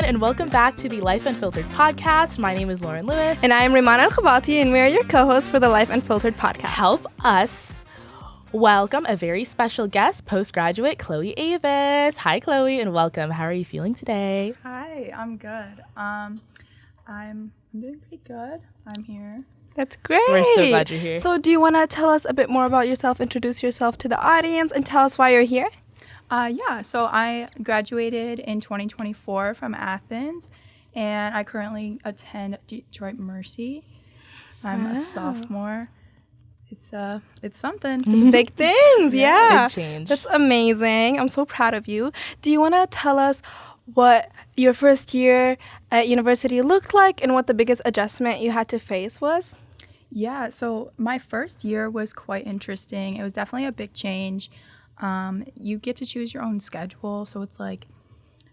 everyone, and welcome back to the Life Unfiltered podcast. My name is Lauren Lewis. And I am Rimana Al-Khabati, and we are your co-hosts for the Life Unfiltered podcast. Help us welcome a very special guest, postgraduate Chloe Avise. Hi, Chloe, and welcome. How are you feeling today? Hi, I'm good. I'm doing pretty good. I'm here. That's great. We're so glad you're here. So do you want to tell us a bit more about yourself, introduce yourself to the audience, and tell us why you're here? So I graduated in 2024 from Athens, and I currently attend Detroit Mercy. I'm a sophomore. It's something. It's big things, yeah. Big change. That's amazing. I'm so proud of you. Do you want to tell us what your first year at university looked like and what the biggest adjustment you had to face was? Yeah, so my first year was quite interesting. It was definitely a big change. You get to choose your own schedule, so it's like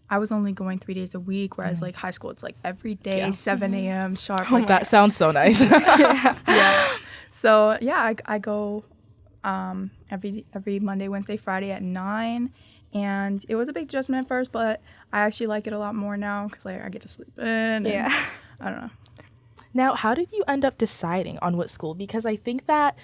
I was only going 3 days a week, whereas like high school it's like every day, 7 a.m. sharp. Like that sounds so nice. Yeah. So yeah, I go every Monday, Wednesday, Friday at 9, and it was a big adjustment at first, but I actually like it a lot more now because like I get to sleep in. And, I don't know. Now, how did you end up deciding on what school? Because I think that,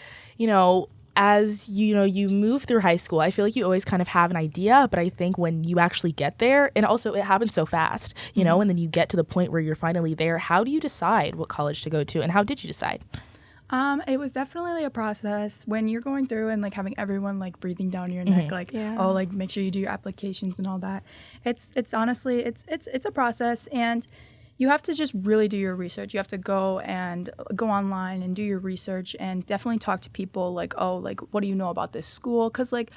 as you move through high school, I feel like you always kind of have an idea, but I think when you actually get there, and also it happens so fast, and then you get to the point where you're finally there, how do you decide what college to go to, and how did you decide? It was definitely a process when you're going through and like having everyone like breathing down your neck, like make sure you do your applications and all that. It's honestly it's a process, and you have to just really do your research. You have to go online and do your research and definitely talk to people like, what do you know about this school? Because like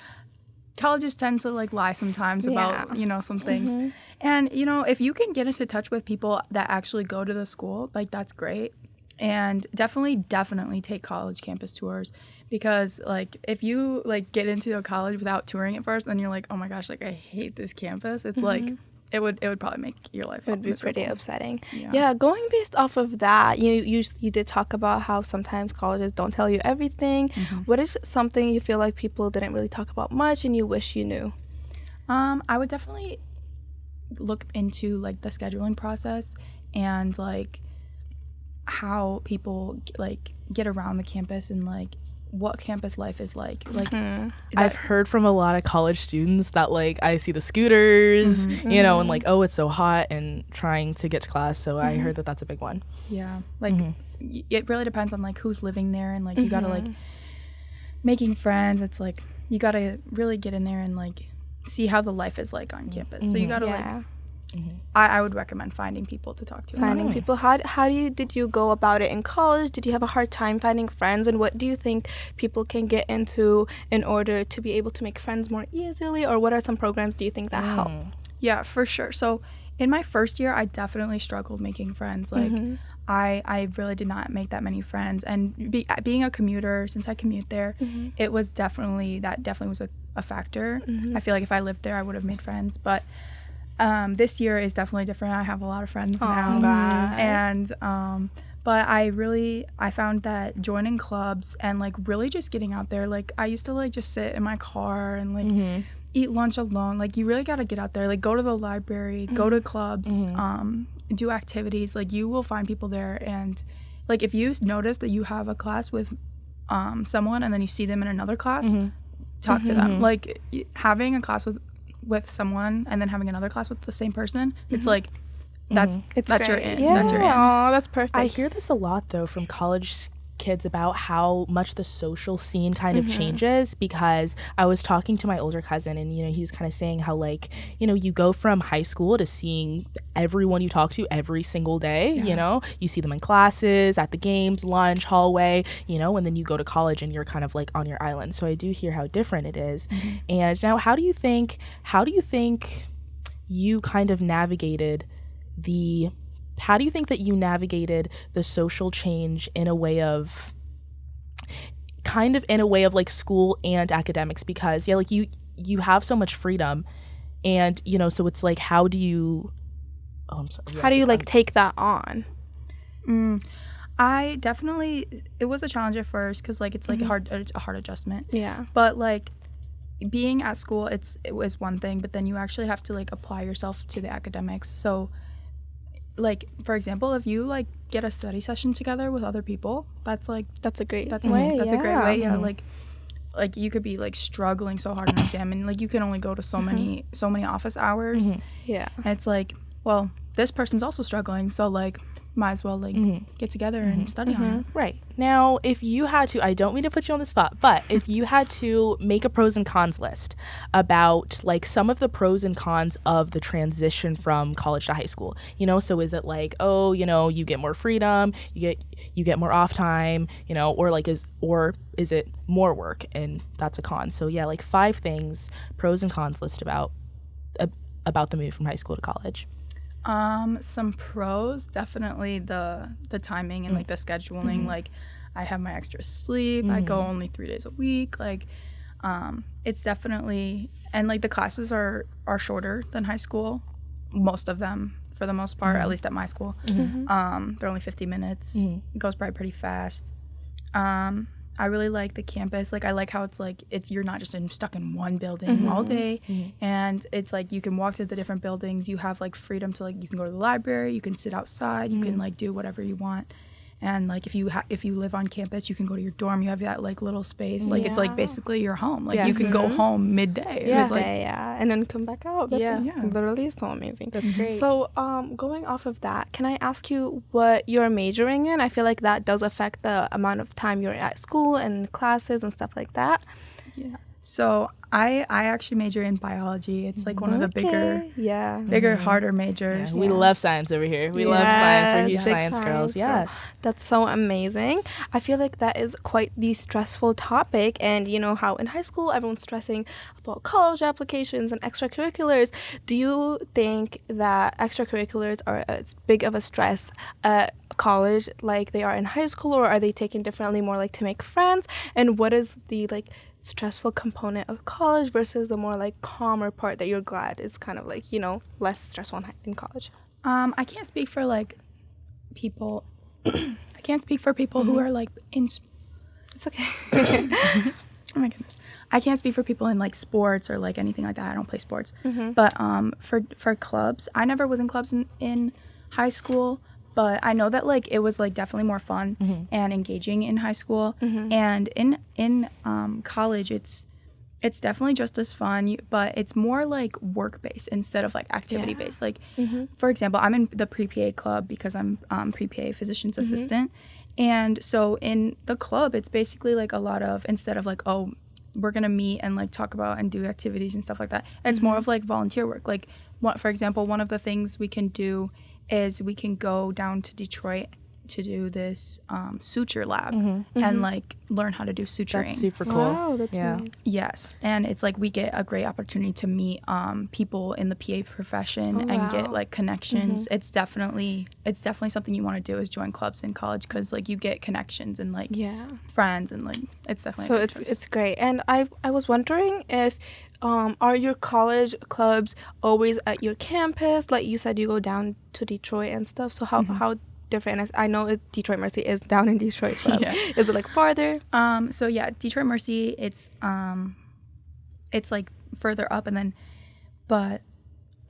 colleges tend to like lie sometimes about, some things. Mm-hmm. And, if you can get into touch with people that actually go to the school, like that's great. And definitely take college campus tours, because like if you like get into a college without touring it first, then you're like, oh my gosh, like I hate this campus. It's like it would probably make your life it would be miserable. Pretty upsetting. Yeah, going based off of that, you did talk about how sometimes colleges don't tell you everything. What is something you feel like people didn't really talk about much and you wish you knew? I would definitely look into like the scheduling process and like how people like get around the campus and like what campus life is like. I've heard from a lot of college students that like I see the scooters, and like, oh, it's so hot, and trying to get to class. So I heard that that's a big one. Yeah, like it really depends on like who's living there, and like you gotta like making friends. It's like you gotta really get in there and like see how the life is like on campus. So you gotta like. I would recommend finding people to talk to. Finding people. How did you go about it in college? Did you have a hard time finding friends? And what do you think people can get into in order to be able to make friends more easily? Or what are some programs do you think that help? Yeah, for sure. So in my first year, I definitely struggled making friends. Like I really did not make that many friends. And being a commuter, since I commute there, it was definitely was a factor. I feel like if I lived there, I would have made friends. But this year is definitely different. I have a lot of friends now. And but I found that joining clubs and like really just getting out there, like I used to like just sit in my car and like eat lunch alone. Like you really got to get out there, like go to the library, go to clubs, do activities. Like you will find people there. And like if you notice that you have a class with someone and then you see them in another class, talk to them. Like having a class with someone and then having another class with the same person, it's like that's your in. Yeah. That's your in. Oh, that's perfect. I hear this a lot though from college kids about how much the social scene kind of changes, because I was talking to my older cousin and he was kind of saying how like you go from high school to seeing everyone you talk to every single day. You see them in classes, at the games, lunch, hallway, and then you go to college and you're kind of like on your island. So I do hear how different it is. And now how do you think you kind of navigated the social change in a way of like school and academics? Because like you have so much freedom, and so it's like how do you take that on? I definitely, it was a challenge at first because like it's like a hard adjustment. Yeah. But like being at school, it was one thing, but then you actually have to like apply yourself to the academics. So like, for example, if you like get a study session together with other people, that's a great way. That's a great way. Yeah, like you could be like struggling so hard on an exam, and like you can only go to so many office hours. Yeah, and it's like, well, this person's also struggling, so like might as well like get together and study on it. Right. Now, if you had to, I don't mean to put you on the spot, but if you had to make a pros and cons list about like some of the pros and cons of the transition from college to high school, you know, so is it like, oh, you know, you get more freedom, you get more off time, you know, or is it more work, and that's a con. So yeah, like 5 things, pros and cons list about the move from high school to college. Some pros, definitely the timing and like the scheduling. Like I have my extra sleep. I go only 3 days a week. Like it's definitely, and like the classes are shorter than high school, most of them for the most part, at least at my school. They're only 50 minutes. It goes by pretty fast. I really like the campus. Like I like how it's you're not just stuck in one building all day, and it's like you can walk to the different buildings. You have like freedom to like, you can go to the library, you can sit outside, you can like do whatever you want. And like if you live on campus, you can go to your dorm. You have that like little space. Like it's like basically your home. Like you can go home midday. Yeah, it's like, and then come back out. That's literally so amazing. That's great. So going off of that, can I ask you what you're majoring in? I feel like that does affect the amount of time you're at school and classes and stuff like that. Yeah. So I actually major in biology. It's like one of the bigger, harder majors. Yeah, we love science over here. We love science. We're huge science girls. Yes. That's so amazing. I feel like that is quite the stressful topic. And you know how in high school everyone's stressing about college applications and extracurriculars. Do you think that extracurriculars are as big of a stress at college like they are in high school, or are they taken differently, more like to make friends? And what is the like stressful component of college versus the more like calmer part that you're glad is kind of like, you know, less stressful in college? I can't speak for like people I can't speak for people who are like in It's okay. Oh my goodness. I can't speak for people in like sports or like anything like that. I don't play sports. But for clubs, I never was in clubs in high school. But I know that like it was like definitely more fun and engaging in high school, and in college it's definitely just as fun, but it's more like work based instead of like activity based. Like for example, I'm in the pre-PA club because I'm pre-PA physician's assistant, and so in the club it's basically like a lot of, instead of like, oh, we're gonna meet and like talk about and do activities and stuff like that, it's more of like volunteer work. Like for example, one of the things we can do is we can go down to Detroit to do this suture lab and like learn how to do suturing. That's super cool. Wow, that's nice. Yes, and it's like we get a great opportunity to meet people in the PA profession and get like connections. It's definitely something you want to do, is join clubs in college, because like you get connections and like friends, and like it's definitely a good choice. It's great. And I was wondering if are your college clubs always at your campus? Like you said, you go down to Detroit and stuff. So how different? And I know Detroit Mercy is down in Detroit, but is it like farther? So yeah, Detroit Mercy, it's like further up, and then, but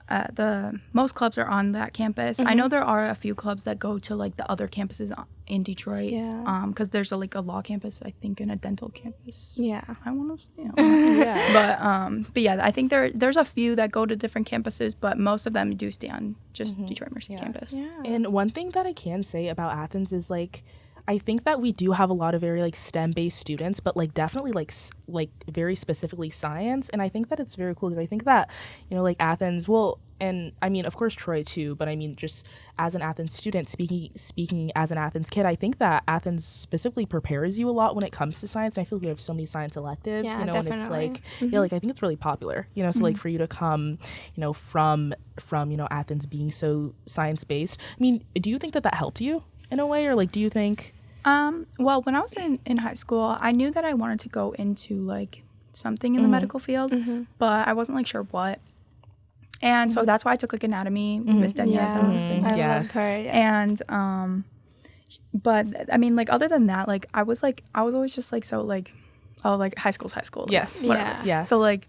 the most clubs are on that campus. I know there are a few clubs that go to like the other campuses in Detroit. Because there's a law campus, I think, and a dental campus. I want to say. But yeah, I think there's a few that go to different campuses, but most of them do stay on just Detroit Mercy's campus. And one thing that I can say about Athens is like, I think that we do have a lot of very like STEM-based students, but like definitely like very specifically science. And I think that it's very cool, because I think that, you know, like Athens, well, and I mean, of course, Troy too, but I mean, just as an Athens student, speaking as an Athens kid, I think that Athens specifically prepares you a lot when it comes to science. And I feel like we have so many science electives, you know, definitely. and it's like, like I think it's really popular, you know, so like for you to come, you know, from, you know, Athens being so science-based, I mean, do you think that helped you in a way, or like, do you think? Well, when I was in high school, I knew that I wanted to go into like something in the medical field, but I wasn't like sure what. And so that's why I took like anatomy, Miss Daniels and Miss Daniels. I loved her. Yes. And but I mean, like other than that, like I was always just like, so like, oh, like high school's high school. Yes. Like, whatever. Yes. So like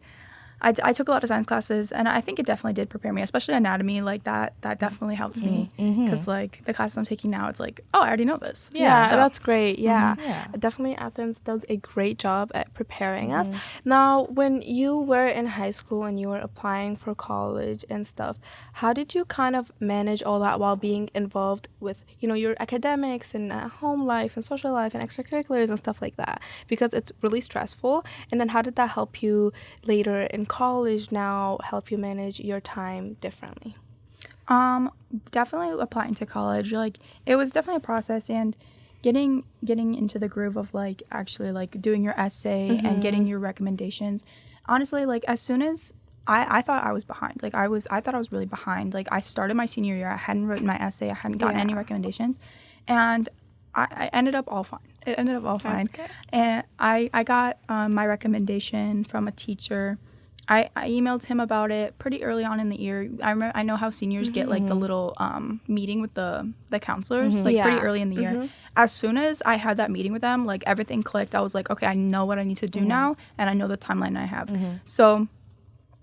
I took a lot of science classes, and I think it definitely did prepare me, especially anatomy. Like that definitely helped me, because like the classes I'm taking now, it's like, oh, I already know this. Yeah, So, that's great. Yeah. Yeah. Definitely Athens does a great job at preparing us. Now, when you were in high school and you were applying for college and stuff, how did you kind of manage all that while being involved with, you know, your academics and home life and social life and extracurriculars and stuff like that? Because it's really stressful. And then how did that help you later in college now, help you manage your time differently? Definitely applying to college, like it was definitely a process, and getting into the groove of like actually like doing your essay and getting your recommendations. Honestly, like as soon as I thought I was behind, like I thought I was really behind. Like I started my senior year, I hadn't written my essay, I hadn't gotten any recommendations, and I ended up all fine. It ended up all fine. And I got my recommendation from a teacher. I emailed him about it pretty early on in the year. I know how seniors get like the little meeting with the counselors like pretty early in the year. As soon as I had that meeting with them, like everything clicked. I was like, okay, I know what I need to do now, and I know the timeline I have. So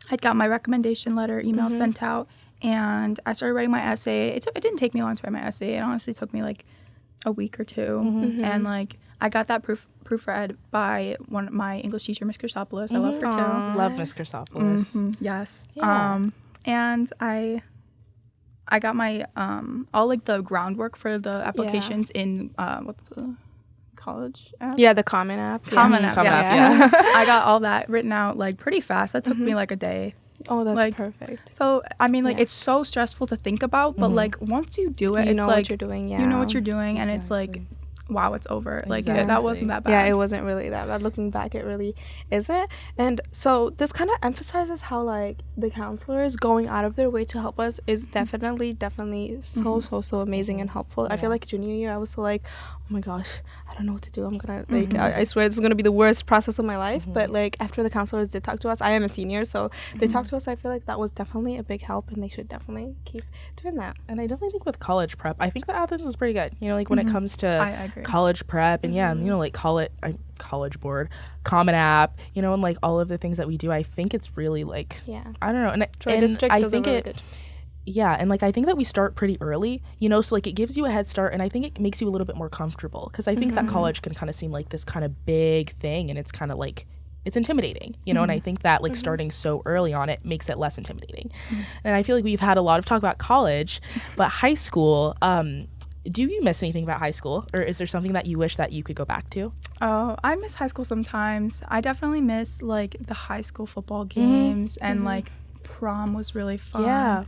I got my recommendation letter email sent out, and I started writing my essay. It didn't take me long to write my essay. It honestly took me like a week or two, and like I got that proofread by my English teacher, Miss Christopoulos. I love her too. Love Miss Christopoulos. Yes. Yeah. And I got my all like the groundwork for the applications in what's the college app? Yeah, the Common App. Common App. Common Yeah. App, I got all that written out like pretty fast. That took me like a day. Oh, that's Like, perfect. So I mean, like it's so stressful to think about, but like once you do it, You it's know like what you're doing, you know what you're doing, and it's like, wow, it's over. Like that wasn't that bad. Yeah, it wasn't really that bad. Looking back, it really isn't. And so this kind of emphasizes how like the counselors going out of their way to help us is definitely so amazing and helpful. I feel like junior year I was so like, oh my gosh, I don't know what to do. I'm gonna like I swear this is gonna be the worst process of my life. But like after the counselors did talk to us, I am a senior, so they talked to us. I feel like that was definitely a big help, and they should definitely keep doing that. And I definitely think with college prep, I think that Athens is pretty good. You know, like when it comes to I agree. college prep and and you know, like college board, Common App, you know, and like all of the things that we do, I think it's really like I don't know, and I think and like I think that we start pretty early, you know, so like it gives you a head start, and I think it makes you a little bit more comfortable, because I think that college can kind of seem like this kind of big thing, and it's kind of like it's intimidating, you know, and I think that like starting so early on it makes it less intimidating. And I feel like we've had a lot of talk about college, but high school, do you miss anything about high school, or is there something that you wish that you could go back to? Oh, I miss high school sometimes. I definitely miss like the high school football games, and like prom was really fun. Yeah.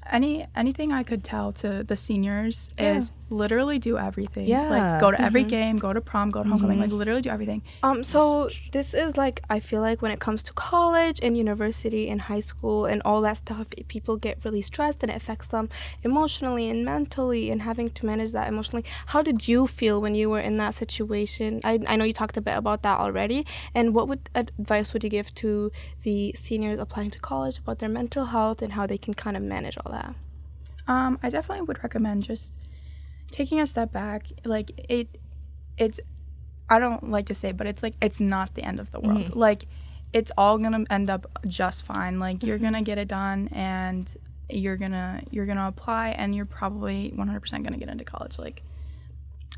Anything I could tell to the seniors is literally do everything. Yeah. Like go to every game, go to prom, go to homecoming, like literally do everything. So this is like, I feel like when it comes to college and university and high school and all that stuff, people get really stressed, and it affects them emotionally and mentally, and having to manage that emotionally. How did you feel when you were in that situation? I know you talked a bit about that already, and what advice would you give to the seniors applying to college about their mental health and how they can kind of manage all that? I definitely would recommend just taking a step back. Like it's I don't like to say, but it's like it's not the end of the world. Like it's all gonna end up just fine. Like you're gonna get it done, and you're gonna apply, and you're probably 100% gonna get into college. Like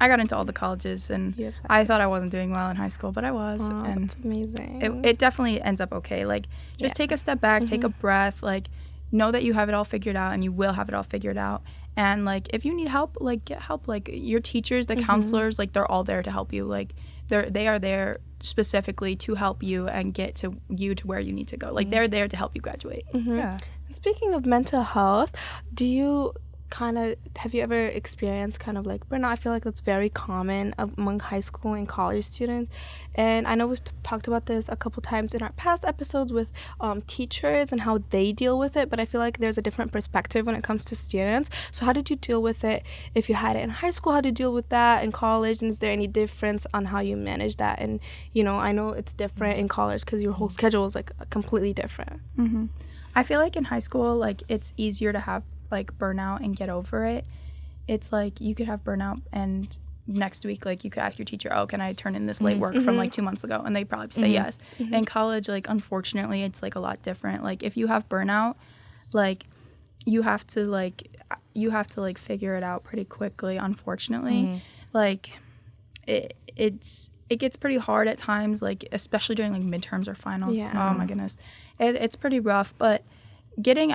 I got into all the colleges, and I thought I wasn't doing well in high school, but I was. And that's amazing. It definitely ends up okay. Like just take a step back, take a breath, like know that you have it all figured out, and you will have it all figured out. And like if you need help, like get help. Like your teachers, the counselors, like they're all there to help you. Like they are there specifically to help you and get to where you need to go. Like they're there to help you graduate. Yeah. And speaking of mental health, have you ever experienced kind of like burnout? I feel like that's very common among high school and college students, and I know we've talked about this a couple times in our past episodes with teachers and how they deal with it, but I feel like there's a different perspective when it comes to students. So how did you deal with it? If you had it in high school, how did you deal with that in college, and is there any difference on how you manage that? And you know, I know it's different in college because your whole schedule is like completely different. I feel like in high school, like it's easier to have like burnout and get over it. It's like you could have burnout and next week, like, you could ask your teacher, oh, can I turn in this late work from like 2 months ago? And they probably say yes. In college, like, unfortunately, it's like a lot different. Like, if you have burnout, like, you have to figure it out pretty quickly, unfortunately. Like, it gets pretty hard at times, like, especially during like midterms or finals. Oh my goodness, it's pretty rough. But getting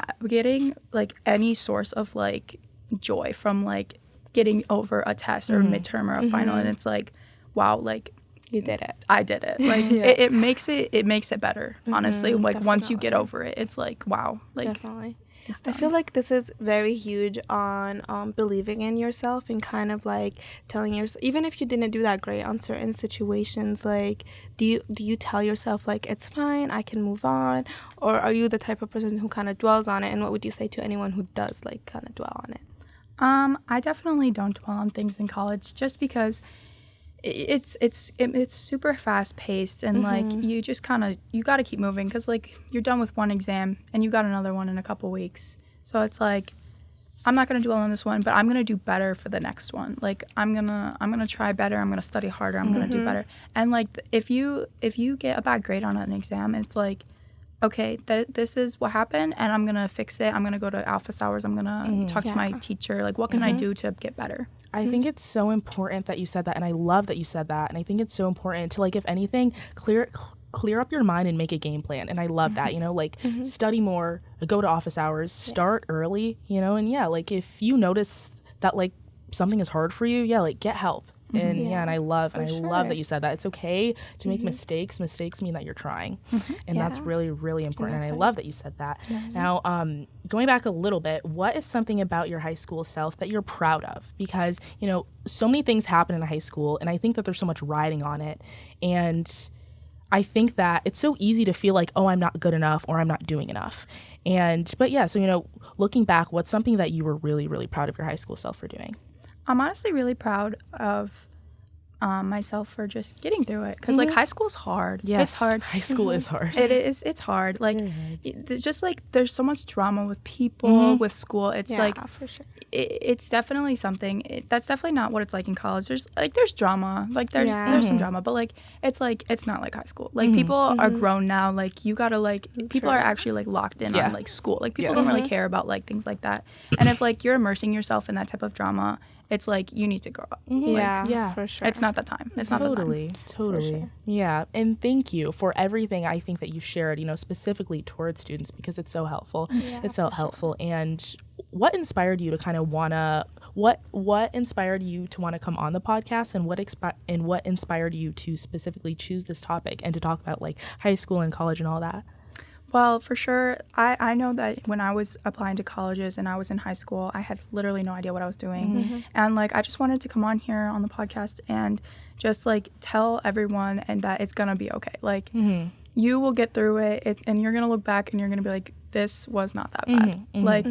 like any source of like joy from like getting over a test or a midterm or a final, and it's like, wow, like, you did it. I did it. Like, it makes it better, honestly. Like, once you get over it, it's like, wow, like, definitely. I feel like this is very huge on believing in yourself and kind of like telling yourself, even if you didn't do that great on certain situations, like, do you tell yourself like, it's fine, I can move on? Or are you the type of person who kind of dwells on it? And what would you say to anyone who does like kind of dwell on it? I definitely don't dwell on things in college, just because it's super fast paced, and like, you just you got to keep moving, because like, you're done with one exam and you got another one in a couple weeks. So it's like, I'm not going to dwell on this one, but I'm going to do better for the next one. Like, I'm going to try better, I'm going to study harder, I'm going to do better. And like, if you get a bad grade on an exam, it's like, okay, this is what happened, and I'm going to fix it. I'm going to go to office hours. I'm going to talk to my teacher. Like, what can I do to get better? I think it's so important that you said that, and I love that you said that. And I think it's so important to, like, if anything, clear up your mind and make a game plan. And I love that, you know, like, study more, go to office hours, start early, you know, and like, if you notice that like something is hard for you, like, get help. And and I love that you said that. It's okay to make mistakes. Mistakes mean that you're trying. And that's really, really important. And I love that you said that. Yes. Now, going back a little bit, what is something about your high school self that you're proud of? Because, you know, so many things happen in high school, and I think that there's so much riding on it. And I think that it's so easy to feel like, oh, I'm not good enough, or I'm not doing enough. But yeah, so, you know, looking back, what's something that you were really, really proud of your high school self for doing? I'm honestly really proud of myself for just getting through it, because like, high school's hard. Yes, it's hard. High school is hard. It's hard. Like, just like, there's so much drama with people, with school. It's like, for sure. It's definitely something that's definitely not what it's like in college. There's drama, like, there's some drama, but like, it's not like high school. Like, people are grown now. Like, you gotta like, people are actually like locked in on like school. Like, people don't really care about like things like that. And if like, you're immersing yourself in that type of drama, it's like, you need to grow up. Like, for sure. It's not the time. It's not the time. Totally. Sure. Yeah. And thank you for everything I think that you shared, you know, specifically towards students, because it's so helpful. It's so helpful. Sure. And what inspired you to kind of what inspired you to want to come on the podcast, and what inspired you to specifically choose this topic and to talk about like high school and college and all that? Well, for sure, I know that when I was applying to colleges and I was in high school, I had literally no idea what I was doing. And like, I just wanted to come on here on the podcast and just like tell everyone and that it's gonna be okay. Like, you will get through it, and you're gonna look back and you're gonna be like, this was not that bad. Like,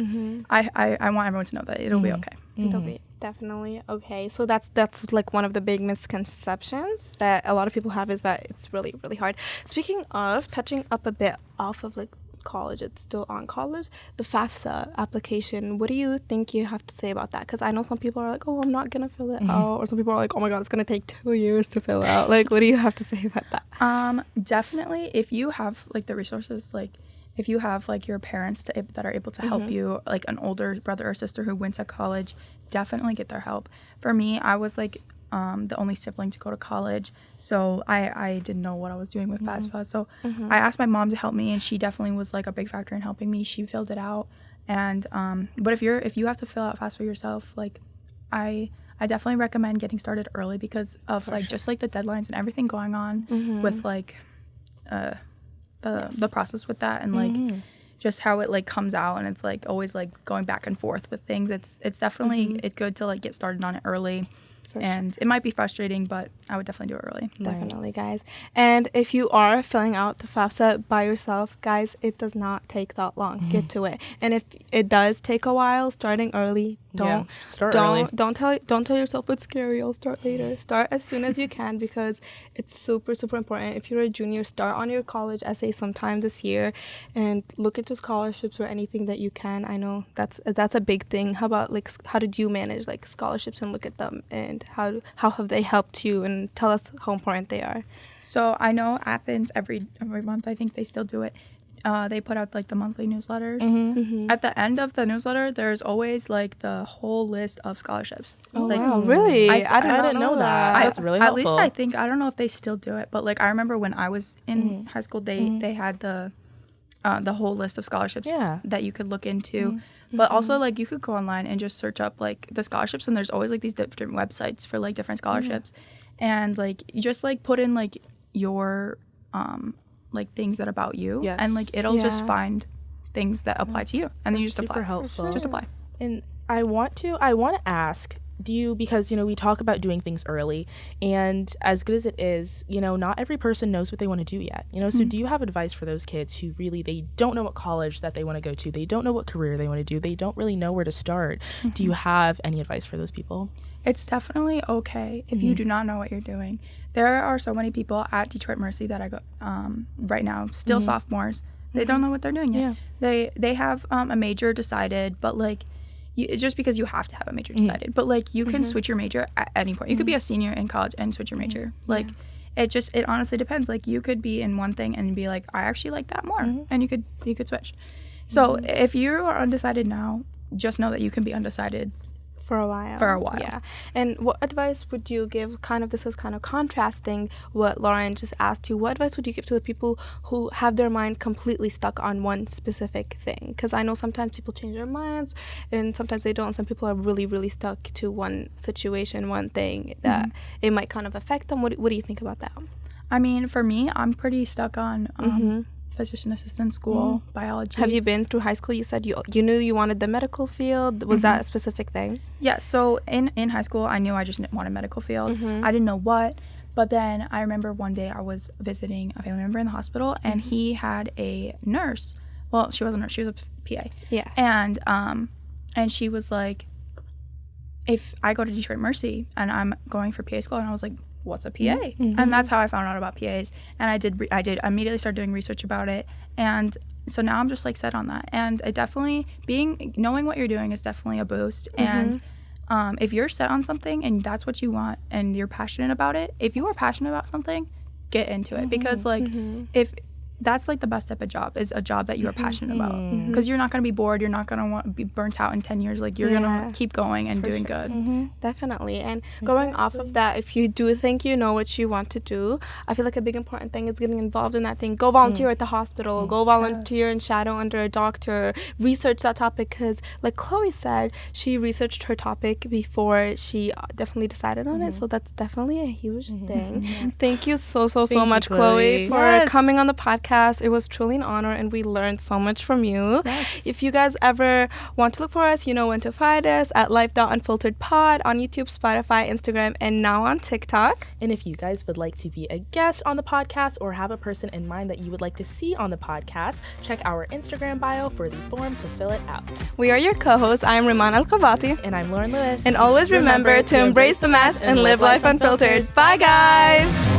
I want everyone to know that it'll be okay. It'll be definitely okay. So that's like one of the big misconceptions that a lot of people have, is that it's really, really hard. Speaking of, touching up a bit off of like college, it's still on college, the FAFSA application, what do you think you have to say about that? Because I know some people are like, oh, I'm not gonna fill it out, or some people are like, oh my god, it's gonna take 2 years to fill out. Like, what do you have to say about that? Definitely, if you have like the resources, like if you have like your parents that are able to help you, like an older brother or sister who went to college, definitely get their help. For me, I was like the only sibling to go to college, so I didn't know what I was doing with FAFSA. So I asked my mom to help me, and she definitely was like a big factor in helping me. She filled it out, and but if you have to fill out FAFSA yourself, like I definitely recommend getting started early, because of just like the deadlines and everything going on with like the process with that, and like just how it like comes out, and it's like always like going back and forth with things. It's definitely it's good to like get started on it early. And it might be frustrating, but I would definitely do it early. Definitely, guys. And if you are filling out the FAFSA by yourself, guys, it does not take that long. Get to it. And if it does take a while, starting early, don't tell yourself it's scary, I'll start later. Start as soon as you can, because it's super, super important. If you're a junior, start on your college essay sometime this year and look into scholarships or anything that you can. I know that's a big thing. How about like, how did you manage like scholarships and look at them? And and how have they helped you, and tell us how important they are. So I know Athens every month, I think they still do it. They put out like the monthly newsletters. At the end of the newsletter, there's always like the whole list of scholarships. Oh, like, wow, really? I didn't know that. That's really helpful. At least I think, I don't know if they still do it, but like I remember when I was in high school, they had the whole list of scholarships that you could look into. But also like you could go online and just search up like the scholarships, and there's always like these different websites for like different scholarships. And like you just like put in like your like things that about you, and like it'll just find things that apply to you, and then you just apply. Super helpful. Just apply. And I want to ask, do you, because we talk about doing things early, and as good as it is, not every person knows what they want to do yet, so do you have advice for those kids who really, they don't know what college that they want to go to, they don't know what career they want to do, they don't really know where to start? Do you have any advice for those people? It's definitely okay if you do not know what you're doing. There are so many people at Detroit Mercy that I go right now, still sophomores. They don't know what they're doing yet. They have a major decided, but like just because you have to have a major decided, but like you can switch your major at any point. You could be a senior in college and switch your major. Like it honestly depends. Like you could be in one thing and be like, I actually like that more, and you could switch. So if you are undecided now, just know that you can be undecided for a while. Yeah. And what advice would you give, this is kind of contrasting what Lauren just asked you, what advice would you give to the people who have their mind completely stuck on one specific thing? Because I know sometimes people change their minds and sometimes they don't. Some people are really, really stuck to one situation, one thing that it might kind of affect them. What do you think about that? I mean, for me, I'm pretty stuck on physician assistant school, biology. Have you been through high school? You said you knew you wanted the medical field. Was that a specific thing? Yeah, so in high school, I knew I just wanted medical field. I didn't know what, but then I remember one day I was visiting a family member in the hospital, and he had a nurse. Well, she wasn't a nurse, she was a PA. Yeah. And she was like, if I go to Detroit Mercy and I'm going for PA school, and I was like, what's a PA? And that's how I found out about PAs. And I did immediately start doing research about it. And so now I'm just like set on that. And it definitely, knowing what you're doing is definitely a boost. And if you're set on something and that's what you want and you're passionate about it, if you are passionate about something, get into it. Because like if that's like the best type of job, is a job that you're passionate about, because you're not going to be bored, you're not going to want to be burnt out in 10 years, like you're going to keep going and doing good. Definitely. And going off of that, if you do think you know what you want to do, I feel like a big important thing is getting involved in that thing. Go volunteer at the hospital, go volunteer and shadow under a doctor, research that topic, because like Chloe said, she researched her topic before she definitely decided on it, so that's definitely a huge thing. Thank you so much, Chloe, for coming on the podcast. It was truly an honor, and we learned so much from you. If you guys ever want to look for us, you know when to find us at life.unfilteredpod on YouTube, Spotify, Instagram, and now on TikTok. And if you guys would like to be a guest on the podcast or have a person in mind that you would like to see on the podcast, check our Instagram bio for the form to fill it out. We are your co-hosts. I'm Riman Al-Khabati. And I'm Lauren Lewis. And always remember to embrace the mess and live life unfiltered. Bye, guys!